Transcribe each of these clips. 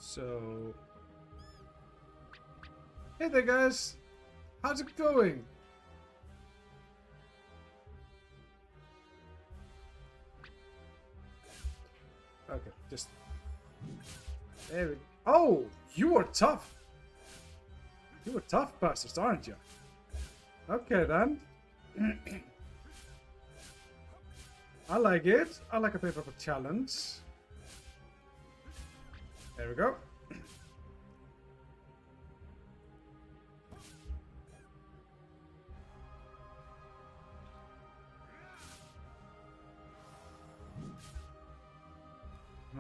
So, hey there guys, how's it going? Okay, just there we go. Oh, you are tough. You are tough bastards, aren't you? Okay then. I like it. I like a bit of a challenge. There we go.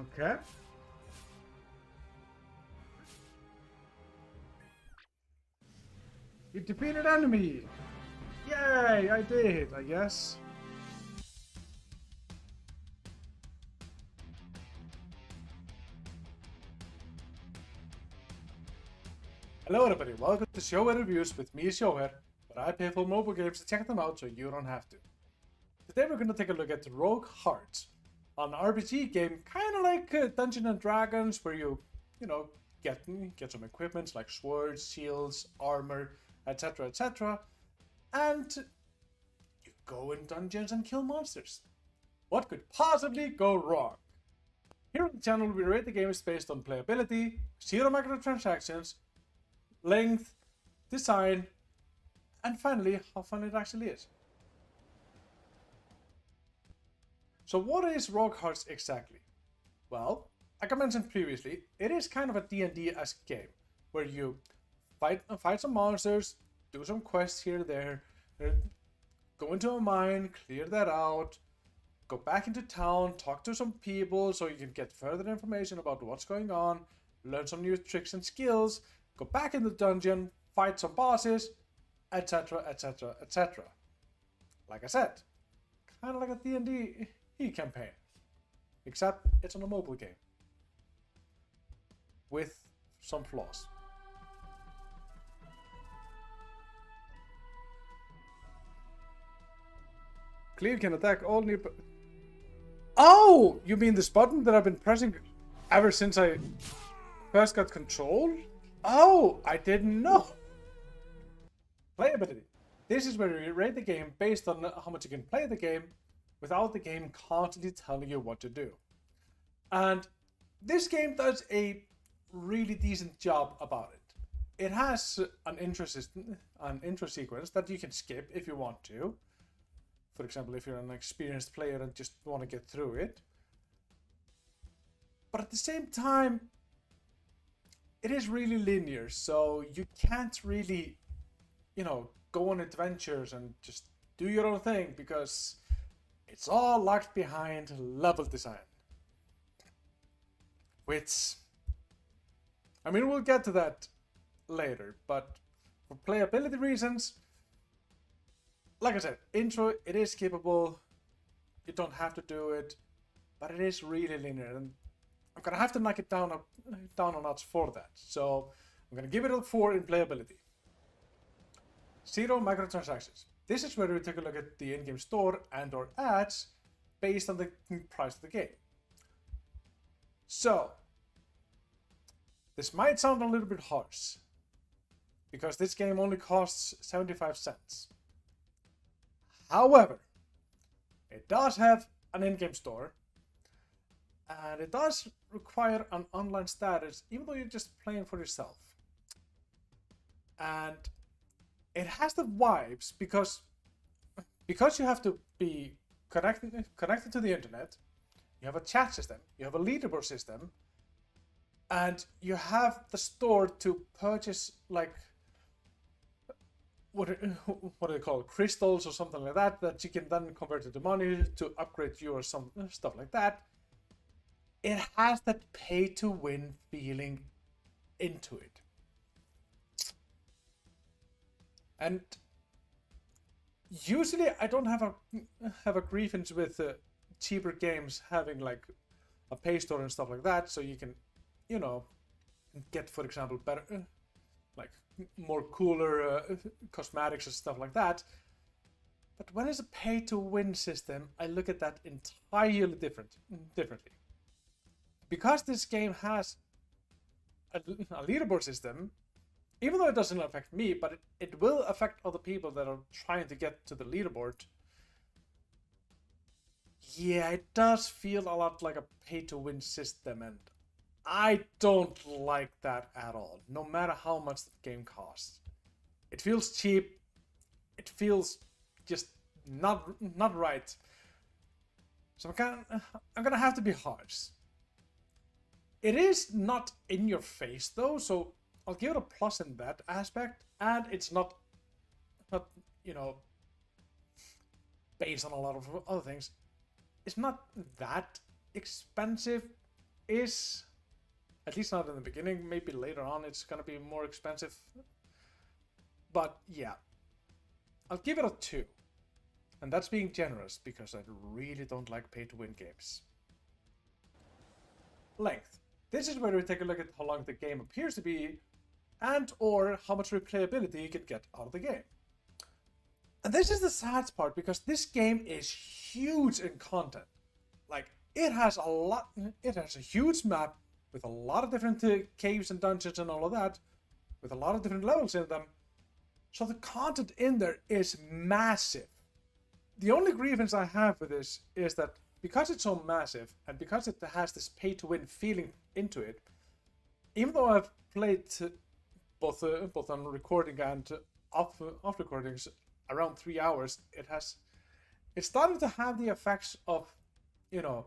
Okay. You defeated enemy. Yay, I did, I guess. Hello everybody, welcome to Sjoher Reviews with me, Sjoher, where I play full mobile games to check them out so you don't have to. Today we're going to take a look at Rogue Hearts, an RPG game kind of like Dungeons and Dragons, where you get some equipment like swords, shields, armor, etc, etc, and you go in dungeons and kill monsters. What could possibly go wrong? Here on the channel we rate the games based on playability, 0 microtransactions, length, design, and finally how fun it actually is. So what is Rogue Hearts exactly? Well, like I mentioned previously, it is kind of a D&D-esque game where you fight some monsters, do some quests here and there, go into a mine, clear that out, go back into town, talk to some people so you can get further information about what's going on, learn some new tricks and skills, go back in the dungeon, fight some bosses, etc, etc, etc. Like I said, kind of like a D&D campaign, except it's on a mobile game with some flaws. Cleave can attack all near... Oh! You mean this button that I've been pressing ever since I first got control? Oh! I didn't know! Playability. This is where we rate the game based on how much you can play the game without the game constantly telling you what to do. And this game does a really decent job about it. It has an intro sequence that you can skip if you want to. For example, if you're an experienced player and just want to get through it. But at the same time, it is really linear, so you can't really, go on adventures and just do your own thing because it's all locked behind level design. Which, I mean, we'll get to that later, but for playability reasons, like I said, intro, it is skippable. You don't have to do it, but it is really linear, and I'm gonna have to knock it down a notch for that. So I'm gonna give it a 4 in playability. 0 microtransactions. This is where we take a look at the in-game store and/or ads based on the price of the game. So this might sound a little bit harsh because this game only costs 75 cents. However, it does have an in-game store, and it does require an online status, even though you're just playing for yourself. And it has the vibes because you have to be connected to the internet, you have a chat system, you have a leaderboard system, and you have the store to purchase like what do they call it? Crystals or something like that you can then convert into money to upgrade you or some stuff like that. It has that pay to win feeling into it. And usually I don't have a grievance with cheaper games having like a pay store and stuff like that, so you can get, for example, better like more cooler cosmetics and stuff like that. But when it's a pay-to-win system, I look at that entirely differently. Because this game has a leaderboard system, even though it doesn't affect me, but it will affect other people that are trying to get to the leaderboard. Yeah, it does feel a lot like a pay-to-win system, and I don't like that at all, no matter how much the game costs. It feels cheap. It feels just not right. So I'm gonna have to be harsh. It is not in your face though, so I'll give it a plus in that aspect, and it's not you know, based on a lot of other things. It's not that expensive, is at least not in the beginning. Maybe later on it's gonna be more expensive. But yeah, I'll give it a 2. And that's being generous because I really don't like pay-to-win games. Length. This is where we take a look at how long the game appears to be and or how much replayability you can get out of the game. And this is the sad part because this game is huge in content. Like, it has a huge map with a lot of different caves and dungeons and all of that, with a lot of different levels in them. So the content in there is massive. The only grievance I have with this is that because it's so massive and because it has this pay-to-win feeling into it, even though I've played both on recording and off recordings around 3 hours, it's starting to have the effects of, you know,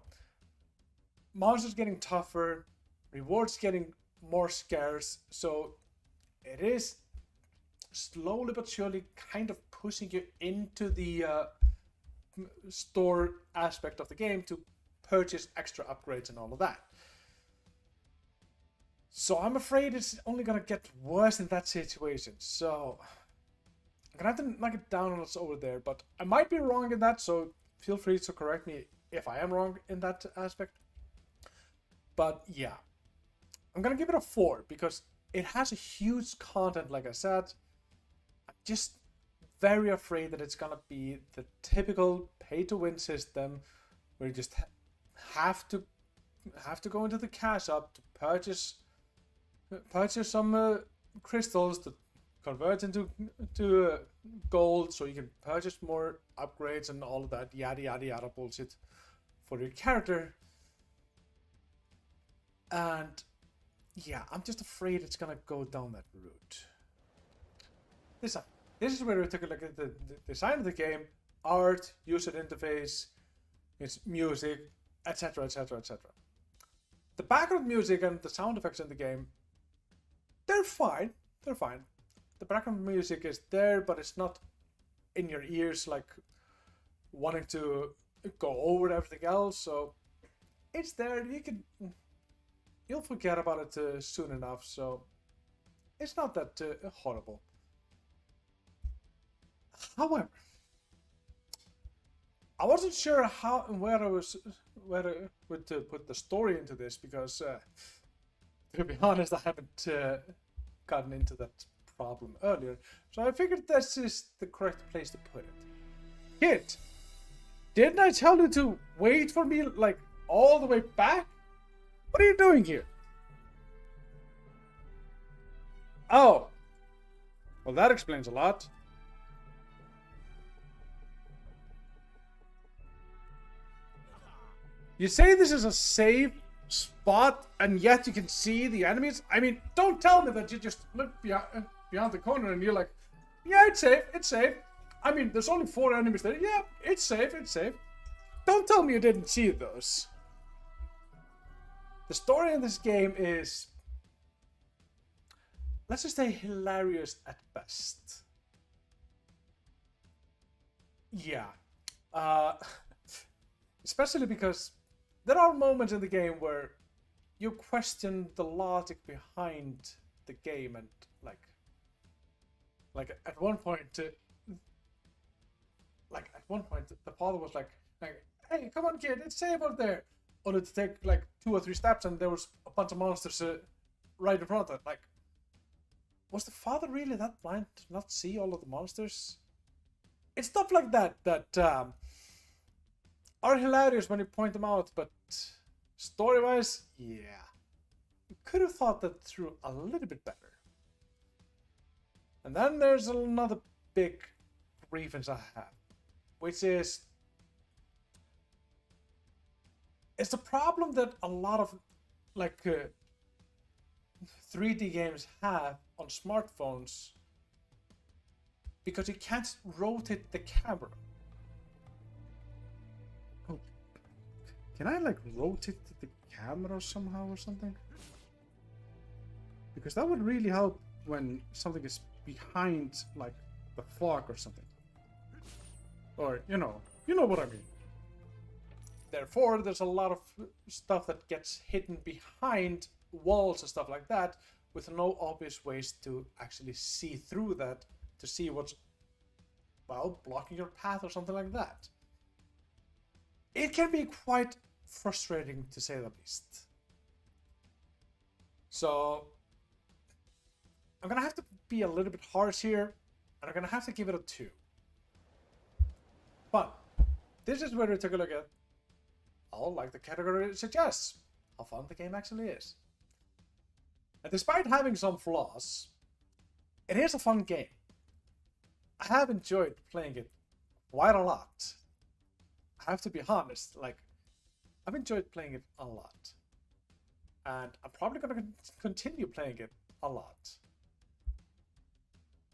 monsters getting tougher, rewards getting more scarce. So it is slowly but surely kind of pushing you into the store aspect of the game to purchase extra upgrades and all of that. So I'm afraid it's only gonna get worse in that situation. So I'm gonna have to knock it down on us over there, but I might be wrong in that, so feel free to correct me if I am wrong in that aspect. But yeah, I'm gonna give it a 4 because it has a huge content, like I said. I'm just very afraid that it's gonna be the typical pay-to-win system where you just have to go into the cash up to purchase some crystals to convert into gold, so you can purchase more upgrades and all of that yada yada yada bullshit for your character. And yeah, I'm just afraid it's gonna go down that route. This is where we take a look at the design of the game, art, user interface, its music, etc, etc, etc. The background music and the sound effects in the game, they're fine. They're fine. The background music is there, but it's not in your ears like wanting to go over everything else. So it's there. You'll forget about it soon enough. So it's not that horrible. However, I wasn't sure where to put the story into this because, to be honest, I haven't gotten into that problem earlier. So I figured this is the correct place to put it. Kid, didn't I tell you to wait for me like all the way back? What are you doing here? Oh, well, that explains a lot. You say this is a safe spot, and yet you can see the enemies? I mean, don't tell me that you just look beyond the corner and you're like, yeah, it's safe, it's safe. I mean, there's only 4 enemies there. Yeah, it's safe, it's safe. Don't tell me you didn't see those. The story in this game is, let's just say, hilarious at best. Yeah. Especially because there are moments in the game where you question the logic behind the game, and like at one point the father was like, hey, come on kid, it's safe out there, only to take like 2 or 3 steps and there was a bunch of monsters right in front of it. Like, was the father really that blind to not see all of the monsters? It's stuff like that are hilarious when you point them out, but story-wise, yeah, could have thought that through a little bit better. And then there's another big grievance I have, which is it's the problem that a lot of like 3D games have on smartphones, because you can't rotate the camera. Oh, can I like rotate the camera somehow or something? Because that would really help when something is behind like the fog or something. Or you know what I mean. Therefore, there's a lot of stuff that gets hidden behind walls and stuff like that, with no obvious ways to actually see through that, to see what's, well, blocking your path or something like that. It can be quite frustrating, to say the least. So, I'm gonna have to be a little bit harsh here, and I'm gonna have to give it a 2. But, this is where we took a look at, like the category suggests, how fun the game actually is. And despite having some flaws, it is a fun game. I have enjoyed playing it quite a lot. I have to be honest, like, I've enjoyed playing it a lot. And I'm probably going to continue playing it a lot.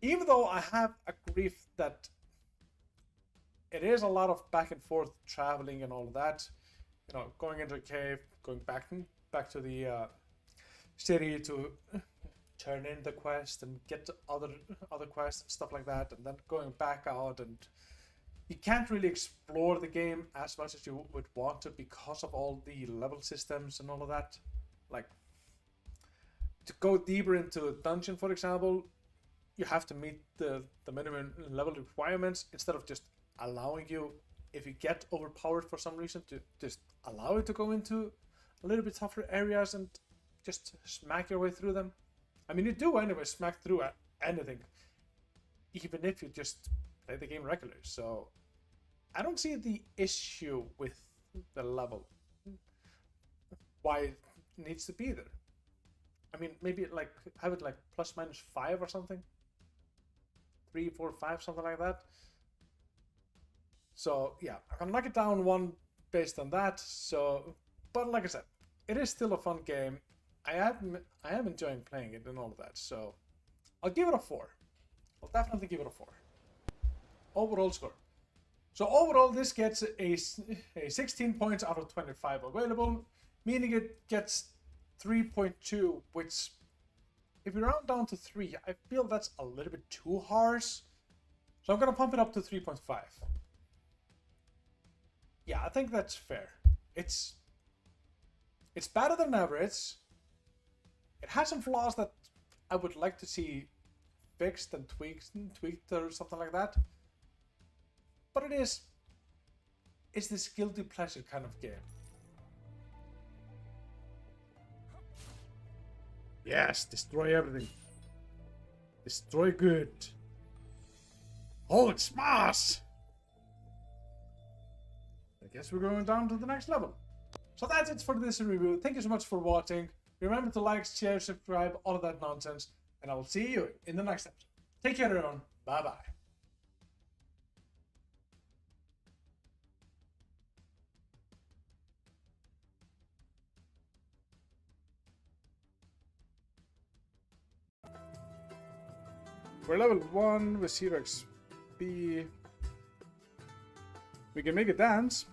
Even though I have a grief that it is a lot of back and forth traveling and all of that. You know, going into a cave, going back to the city to turn in the quest and get to other quests and stuff like that, and then going back out, and you can't really explore the game as much as you would want to because of all the level systems and all of that. Like, to go deeper into a dungeon, for example, you have to meet the minimum level requirements instead of just allowing you, if you get overpowered for some reason, to just allow it to go into a little bit tougher areas and just smack your way through them. I mean, you do anyway smack through anything, even if you just play the game regularly. So I don't see the issue with the level, why it needs to be there. I mean, maybe like have it like ±5 or something, 3, 4, 5, something like that. So yeah, I'm gonna knock it down 1 based on that. So, but like I said, it is still a fun game. I am enjoying playing it and all of that. So I'll give it a 4. I'll definitely give it a 4. Overall score. So overall, this gets a 16 points out of 25 available, meaning it gets 3.2, which, if you round down to 3, I feel that's a little bit too harsh. So I'm gonna pump it up to 3.5. Yeah, I think that's fair. It's better than average. It has some flaws that I would like to see fixed and tweaked or something like that. But it's this guilty pleasure kind of game. Yes, destroy everything. Destroy good. Hold smash! I guess we're going down to the next level. So that's it for this review. Thank you so much for watching. Remember to like, share, subscribe, all of that nonsense. And I will see you in the next episode. Take care, everyone. Bye-bye. We're level 1 with 0 XP. We can make a dance.